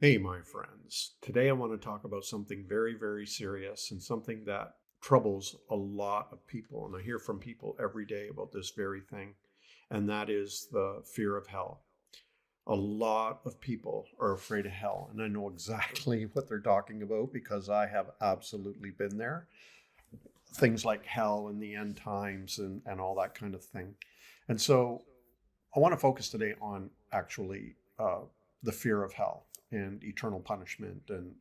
Hey, my friends. Today I want to talk about something very, very serious and something that troubles a lot of people. And I hear from people every day about this very thing, and that is the fear of hell. A lot of people are afraid of hell, and I know exactly what they're talking about because I have absolutely been there. Things like hell and the end times and all that kind of thing. And so I want to focus today on actually the fear of hell and eternal punishment. And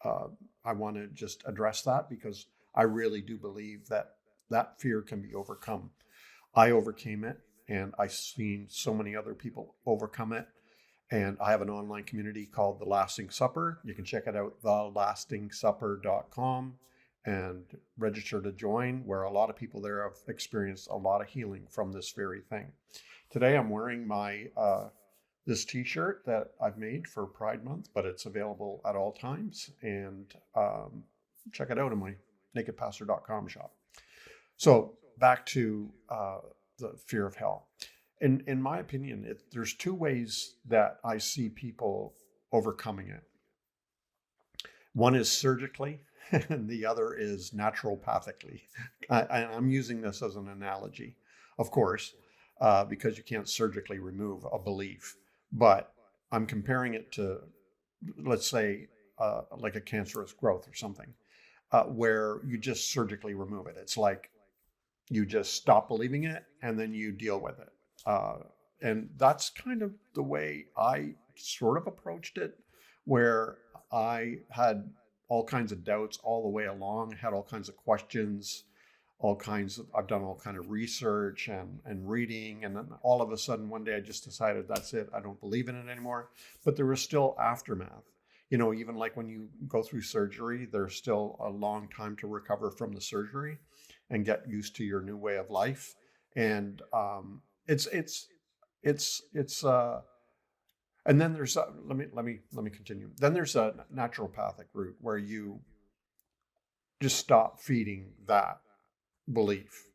I want to just address that because I really do believe that that fear can be overcome. I overcame it, and I've seen so many other people overcome it. And I have an online community called The Lasting Supper. You can check it out, thelastingsupper.com, and register to join, where a lot of people there have experienced a lot of healing from this very thing. Today I'm wearing my this t-shirt that I've made for Pride Month, but it's available at all times. And check it out in my NakedPastor.com shop. So back to the fear of hell. In my opinion, there's two ways that I see people overcoming it. One is surgically, and the other is naturopathically. I'm using this as an analogy, of course, because you can't surgically remove a belief. But I'm comparing it to, let's say, like a cancerous growth or something, where you just surgically remove it. It's like you just stop believing it and then you deal with it. And that's kind of the way I sort of approached it, where I had all kinds of doubts all the way along, had all kinds of questions, I've done all kind of research and reading. And then all of a sudden, one day I just decided that's it. I don't believe in it anymore. But there was still aftermath. Even like when you go through surgery, there's still a long time to recover from the surgery and get used to your new way of life. And it's and then there's let me continue. Then there's a naturopathic route where you just stop feeding that belief.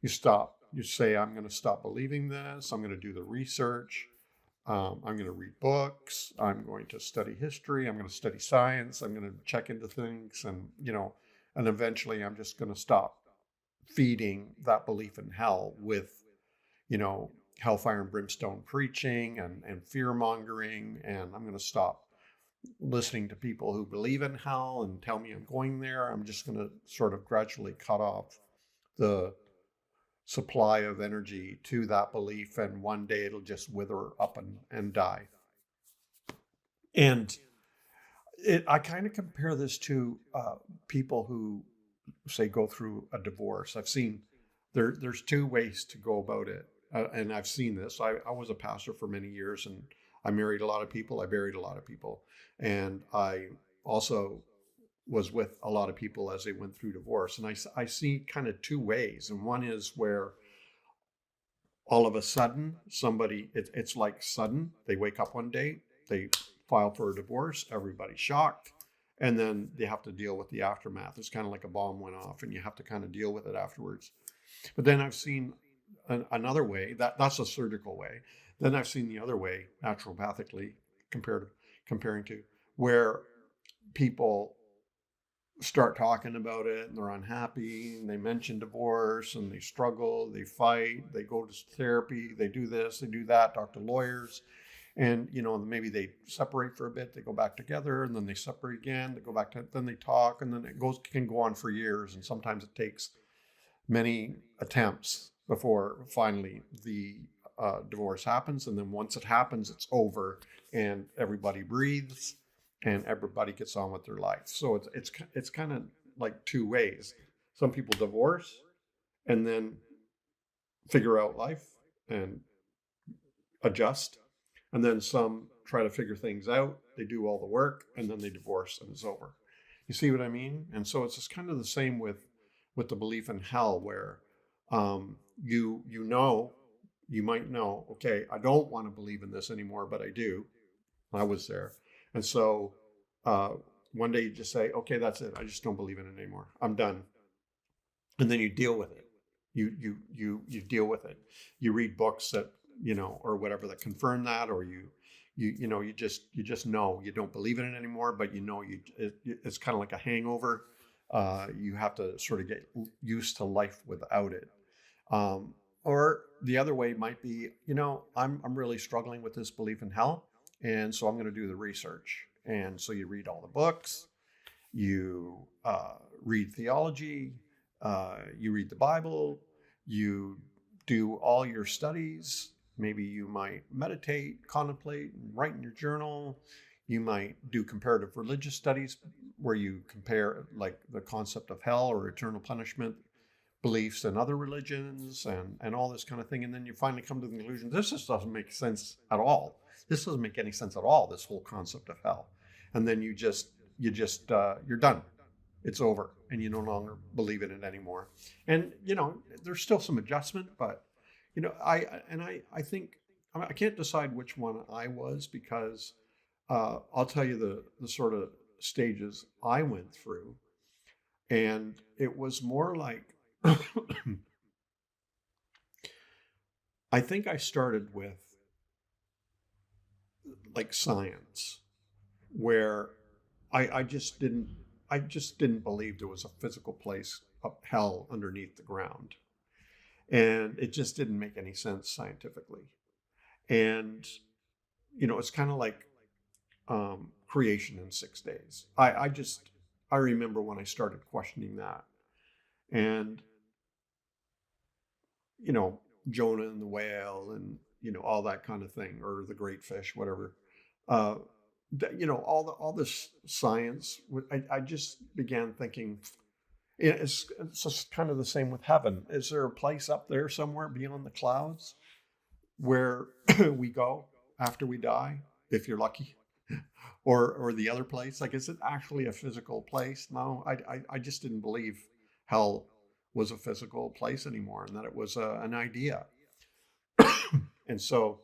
You say, I'm going to stop believing this. I'm going to do the research. I'm going to read books. I'm going to study history. I'm going to study science. I'm going to check into things. And eventually I'm just going to stop feeding that belief in hell with, you know, hellfire and brimstone preaching and fear mongering. And I'm going to stop listening to people who believe in hell and tell me I'm going there. I'm just going to sort of gradually cut off the supply of energy to that belief, and one day it'll just wither up and die. And I kind of compare this to people who say go through a divorce. I've seen there's two ways to go about it, and I've seen this. I was a pastor for many years, and I married a lot of people. I buried a lot of people, and I also was with a lot of people as they went through divorce. And I see kind of two ways, and one is where all of a sudden it's like sudden, they wake up one day, they file for a divorce, everybody's shocked, and then they have to deal with the aftermath. It's kind of like a bomb went off and you have to kind of deal with it afterwards. But then I've seen another way, that's a surgical way. Then I've seen the other way, naturopathically, comparing to, where people start talking about it and they're unhappy and they mention divorce and they struggle, they fight, they go to therapy, they do this, they do that, talk to lawyers. And maybe they separate for a bit, they go back together, and then they separate again, they go back to, then they talk, and then can go on for years. And sometimes it takes many attempts before finally the divorce happens. And then once it happens, it's over and everybody breathes and everybody gets on with their life. So it's kind of like two ways. Some people divorce and then figure out life and adjust, and then some try to figure things out. They do all the work and then they divorce and it's over. You see what I mean? And so it's just kind of the same with the belief in hell, where you might know, okay, I don't want to believe in this anymore, but I do. I was there. And so uh, one day you just say, okay, that's it. I just don't believe in it anymore. I'm done. And then you deal with it. You deal with it. You read books that, or whatever, that confirm that, or you just know you don't believe in it anymore, but it's kind of like a hangover. You have to sort of get used to life without it. Or the other way might be, I'm really struggling with this belief in hell, and so I'm going to do the research. And so you read all the books, you read theology, you read the Bible, you do all your studies. Maybe you might meditate, contemplate, and write in your journal. You might do comparative religious studies where you compare like the concept of hell or eternal punishment beliefs and other religions and all this kind of thing. And then you finally come to the conclusion, this just doesn't make sense at all. This doesn't make any sense at all, this whole concept of hell. And then you're done. It's over and you no longer believe in it anymore. And, there's still some adjustment, but, I think, I can't decide which one I was because I'll tell you the sort of stages I went through. And it was more like, I think I started with like science, where I just didn't believe there was a physical place up hell underneath the ground, and it just didn't make any sense scientifically. And it's kind of like creation in 6 days. I remember when I started questioning that, and you know, Jonah and the whale and, all that kind of thing, or the great fish, whatever. Uh, all this science, I just began thinking, it's just kind of the same with heaven. Is there a place up there somewhere beyond the clouds where we go after we die, if you're lucky? Or the other place? Like, is it actually a physical place? No, I just didn't believe hell was a physical place anymore, and that it was an idea. And so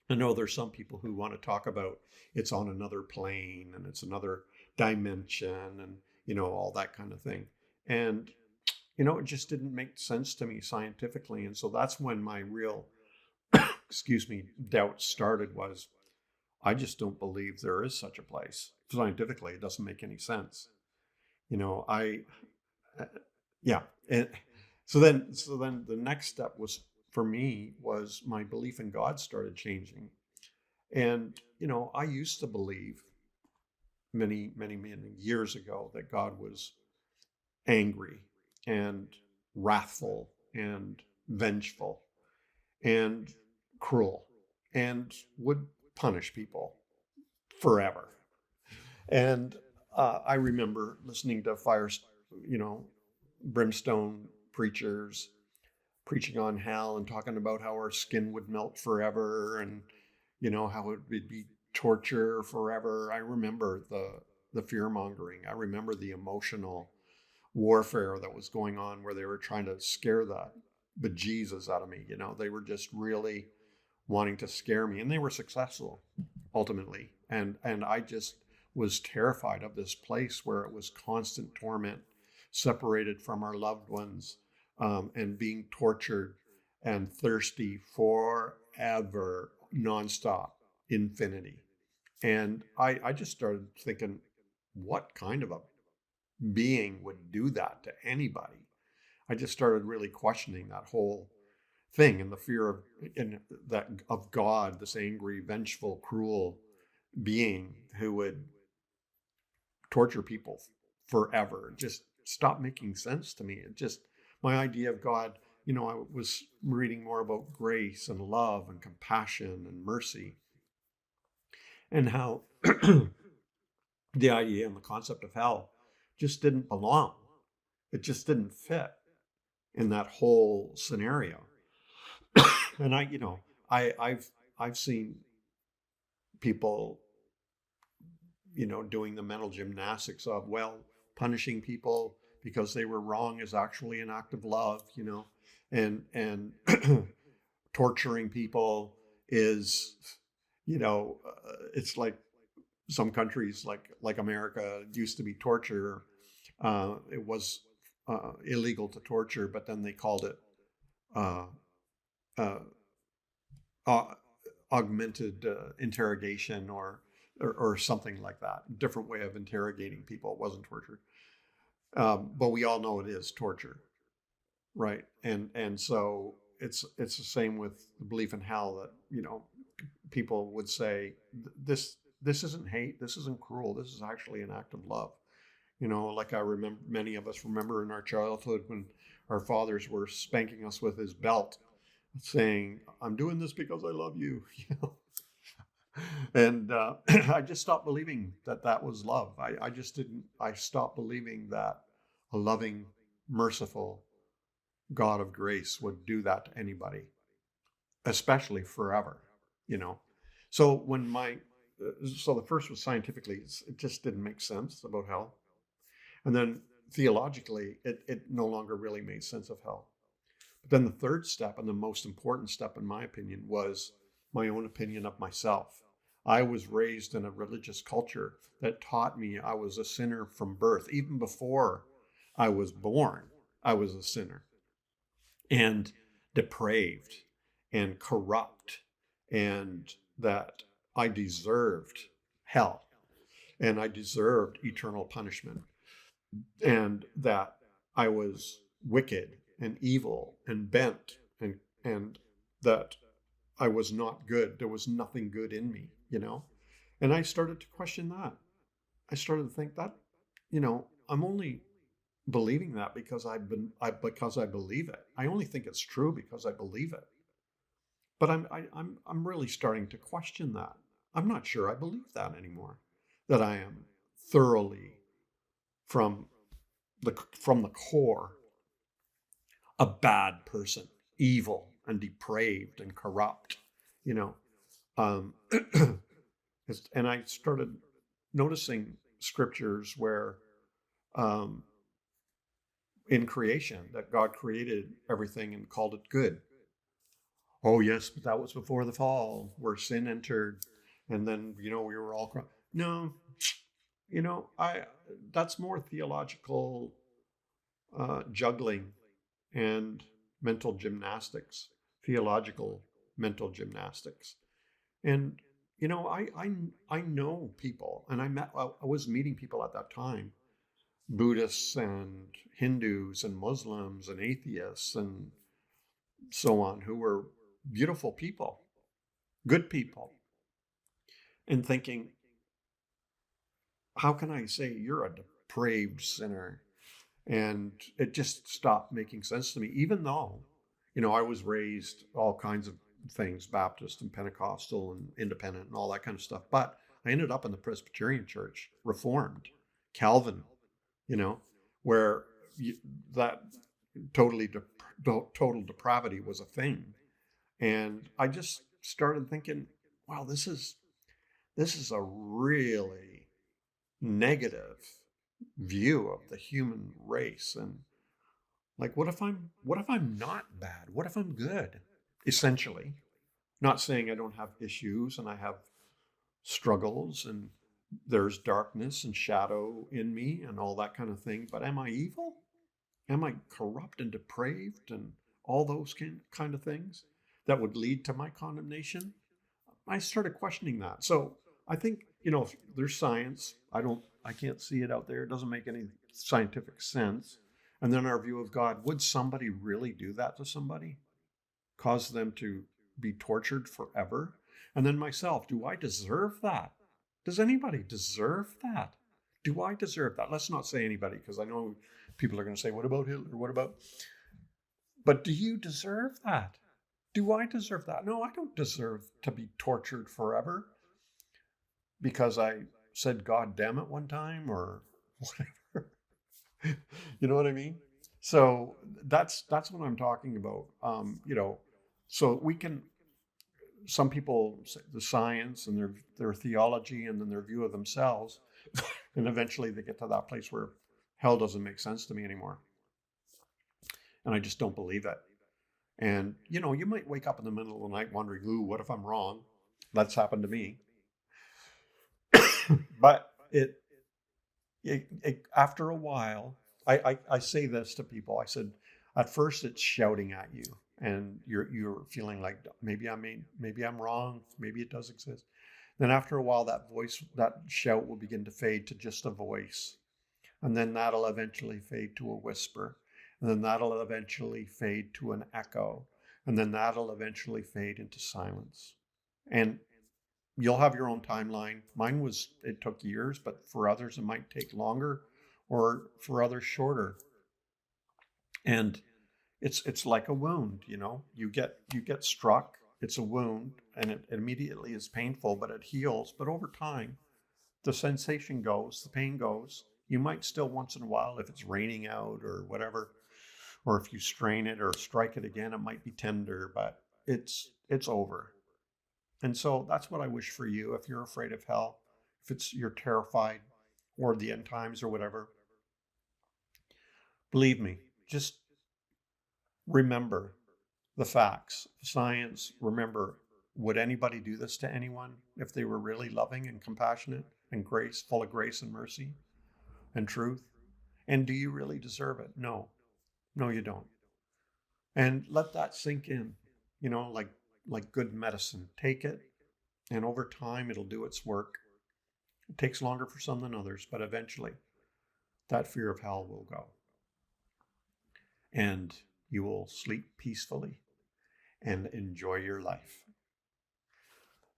I know there's some people who want to talk about it's on another plane and it's another dimension and, all that kind of thing. And, it just didn't make sense to me scientifically. And so that's when my real, excuse me, doubt started was I just don't believe there is such a place. Scientifically, it doesn't make any sense. You know, I, yeah. And so then the next step was for me was my belief in God started changing. And, I used to believe many, many, many years ago that God was angry and wrathful and vengeful and cruel and would punish people forever. And I remember listening to you know, brimstone preachers preaching on hell and talking about how our skin would melt forever and, how it would be torture forever. I remember the fear-mongering. I remember the emotional warfare that was going on where they were trying to scare the bejesus out of me. They were just really wanting to scare me, and they were successful ultimately. And I just was terrified of this place where it was constant torment, separated from our loved ones, and being tortured and thirsty forever, nonstop, infinity. And I just started thinking, what kind of a being would do that to anybody? I just started really questioning that whole thing and the fear of God, this angry, vengeful, cruel being who would torture people forever. It just stopped making sense to me. It just, my idea of God, I was reading more about grace and love and compassion and mercy, and how the idea and the concept of hell just didn't belong. It just didn't fit in that whole scenario. And I've seen people, doing the mental gymnastics of, well, punishing people because they were wrong is actually an act of love, and torturing people is, it's like some countries like America used to be torture. It was illegal to torture, but then they called it uh, uh, augmented interrogation or something like that. Different way of interrogating people. It wasn't torture. But we all know it is torture, right? And so it's the same with the belief in hell, that people would say this isn't hate, this isn't cruel, this is actually an act of love. Like I remember, many of us remember in our childhood when our fathers were spanking us with his belt, saying, "I'm doing this because I love you." And I just stopped believing that was love. I just didn't. I stopped believing that a loving, merciful God of grace would do that to anybody, especially forever. You know. So when so the first was scientifically, it just didn't make sense about hell, and then theologically, it no longer really made sense of hell. But then the third step, and the most important step, in my opinion, was my own opinion of myself. I was raised in a religious culture that taught me I was a sinner from birth. Even before I was born, I was a sinner and depraved and corrupt, and that I deserved hell and I deserved eternal punishment, and that I was wicked and evil and bent, and that I was not good. There was nothing good in me. And I started to question that. I started to think that, I'm only believing that because because I believe it. I only think it's true because I believe it. But I'm really starting to question that. I'm not sure I believe that anymore. That I am thoroughly from the core a bad person, evil and depraved and corrupt, you know. Um, and I started noticing scriptures where um, in creation that God created everything and called it good. Oh yes, but that was before the fall where sin entered, and then we were all no, I that's more theological juggling and mental gymnastics, theological mental gymnastics. And I know people, and I was meeting people at that time, Buddhists and Hindus and Muslims and atheists and so on, who were beautiful people, good people, and thinking, how can I say you're a depraved sinner? And it just stopped making sense to me, even though, I was raised all kinds of things, Baptist and Pentecostal and independent and all that kind of stuff. But I ended up in the Presbyterian Church, Reformed, Calvin, you know, where that total depravity was a thing. And I just started thinking, wow, this is a really negative view of the human race. And like, what if I'm not bad? What if I'm good? Essentially, not saying I don't have issues and I have struggles and there's darkness and shadow in me and all that kind of thing, but am I evil? Am I corrupt and depraved and all those kind of things that would lead to my condemnation? I started questioning that. So I think, there's science. I can't see it out there. It doesn't make any scientific sense. And then our view of God, would somebody really do that to somebody? Cause them to be tortured forever? And then myself, do I deserve that? Does anybody deserve that? Do I deserve that? Let's not say anybody, because I know people are going to say, what about Hitler? What about? But do you deserve that? Do I deserve that? No, I don't deserve to be tortured forever because I said God damn it one time or whatever. You know what I mean? So that's what I'm talking about. So we can, some people say the science and their theology and then their view of themselves, and eventually they get to that place where hell doesn't make sense to me anymore. And I just don't believe it. And you might wake up in the middle of the night wondering, ooh, what if I'm wrong? That's happened to me. But it after a while, I say this to people. I said, at first it's shouting at you. and you're feeling like maybe I'm wrong, maybe it does exist. Then after a while, that voice, that shout will begin to fade to just a voice. And then that'll eventually fade to a whisper. And then that'll eventually fade to an echo. And then that'll eventually fade into silence. And you'll have your own timeline. Mine it took years, but for others, it might take longer, or for others, shorter. And it's like a wound, you get struck, it's a wound, and it immediately is painful, but it heals. But over time, the sensation goes, the pain goes. You might still once in a while, if it's raining out or whatever, or if you strain it or strike it again, it might be tender, but it's over. And so that's what I wish for you. If you're afraid of hell, if you're terrified, or the end times or whatever, believe me, just remember the facts, science. Remember, would anybody do this to anyone if they were really loving and compassionate and full of grace and mercy and truth? And do you really deserve it? No, you don't. And let that sink in, like good medicine. Take it, and over time, it'll do its work. It takes longer for some than others, but eventually that fear of hell will go. And you will sleep peacefully and enjoy your life.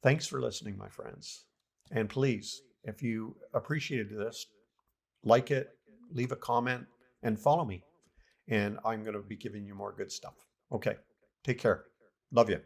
Thanks for listening, my friends. And please, if you appreciated this, like it, leave a comment, and follow me. And I'm going to be giving you more good stuff. Okay, take care. Love you.